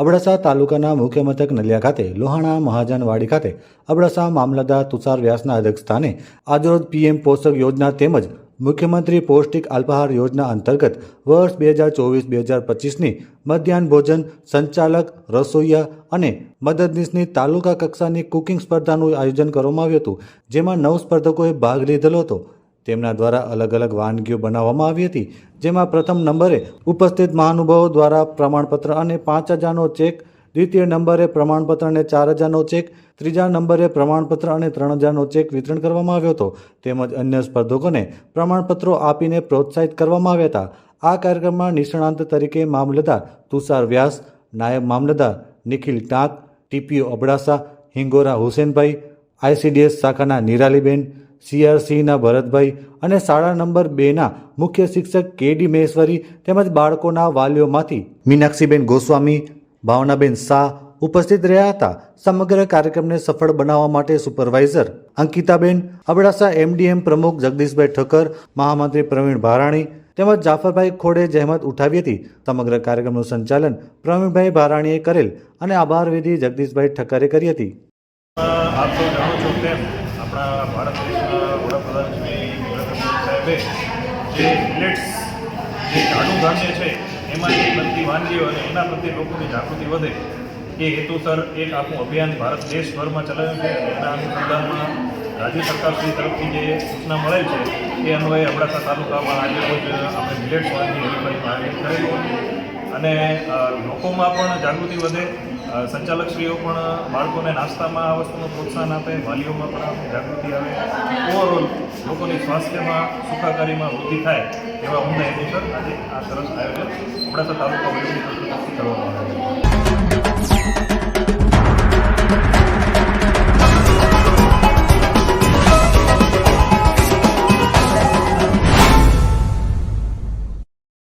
અબડાસા તાલુકાના મુખ્ય મથક નલિયા ખાતે લોહાણા મહાજનવાડી ખાતે અબડાસા મામલતદાર તુષાર વ્યાસના અધ્યક્ષસ્થાને આજરોજ પીએમ પોષક યોજના તેમજ મુખ્યમંત્રી પૌષ્ટિક અલ્પાહાર યોજના અંતર્ગત વર્ષ 2024-2025ની મધ્યાહન ભોજન સંચાલક, રસોઈયા અને મદદનીશની તાલુકા કક્ષાની કુકિંગ સ્પર્ધાનું આયોજન કરવામાં આવ્યું હતું, જેમાં 9 સ્પર્ધકોએ ભાગ લીધેલો હતો। તેમના દ્વારા અલગ અલગ વાનગીઓ બનાવવામાં આવી હતી, જેમાં પ્રથમ નંબરે ઉપસ્થિત મહાનુભાવો દ્વારા પ્રમાણપત્ર અને 5,000નો ચેક, દ્વિતીય નંબરે પ્રમાણપત્ર અને 4,000નો ચેક, ત્રીજા નંબરે પ્રમાણપત્ર અને 3,000નો ચેક વિતરણ કરવામાં આવ્યો હતો, તેમજ અન્ય સ્પર્ધકોને પ્રમાણપત્રો આપીને પ્રોત્સાહિત કરવામાં આવ્યા હતા। આ કાર્યક્રમમાં નિષ્ણાંત તરીકે મામલતદાર તુષાર વ્યાસ, નાયબ મામલતદાર નિખિલ ટાંક, ટીપીઓ અબડાસા હિંગોરા હુસેનભાઈ, આઈસીડીએસ શાખાના નિરાલીબેન, CRCના ભરતભાઈ અને શાળા નંબર 2ના મુખ્ય શિક્ષક કેડી મહેશ્વરી તેમજ બાળકોના વાલીઓમાંથી મીનાક્ષીબેન ગોસ્વામી, ભાવનાબેન શાહ ઉપસ્થિત રહ્યા હતા। સમગ્ર કાર્યક્રમને સફળ બનાવવા માટે સુપરવાઇઝર અંકિતાબેન, અબડાસા MDM પ્રમુખ જગદીશભાઈ ઠક્કર, મહામંત્રી પ્રવીણ ભારાણી તેમજ જાફરભાઈ ખોડે જહેમત ઉઠાવી હતી। સમગ્ર કાર્યક્રમનું સંચાલન પ્રવીણભાઈ ભારાણીએ કરેલ અને આભાર વિધિ જગદીશભાઈ ઠક્કરે કરી હતી। આપ સૌ જાણો છો તેમ આપણા ભારત દેશના વડાપ્રધાન શ્રી નરેન્દ્ર મોદી સાહેબે જે મિલેટ્સ જે જાડું ધાન્ય છે એમાંથી બનતી વાનગીઓ અને એના પ્રત્યે લોકોની જાગૃતિ વધે એ હેતુસર એક આખું અભિયાન ભારત દેશભરમાં ચલાવ્યું છે। એના અનુસંધાનમાં રાજ્ય સરકાર શ્રી તરફથી જે સૂચના મળેલ છે એ અન્વયે અબડાસા તાલુકામાં આજે રોજ આપણે મિલેટ્સ વાનગી હરીફાઈનું આયોજન કરેલું અને લોકોમાં પણ જાગૃતિ વધે, સંચાલકશ્રીઓ પણ બાળકોને નાસ્તામાં આ વસ્તુનું પ્રોત્સાહન આપે, વાલીઓમાં પણ જાગૃતિ આવે, ઓવરઓલ લોકોની સ્વાસ્થ્યમાં સુખાકારીમાં વૃદ્ધિ થાય એવા ઉમદા હેતુસર આજે આ સરસ આયોજન અબડાસા તાલુકા વહીવટી તંત્ર તરફથી કરવામાં આવે છે।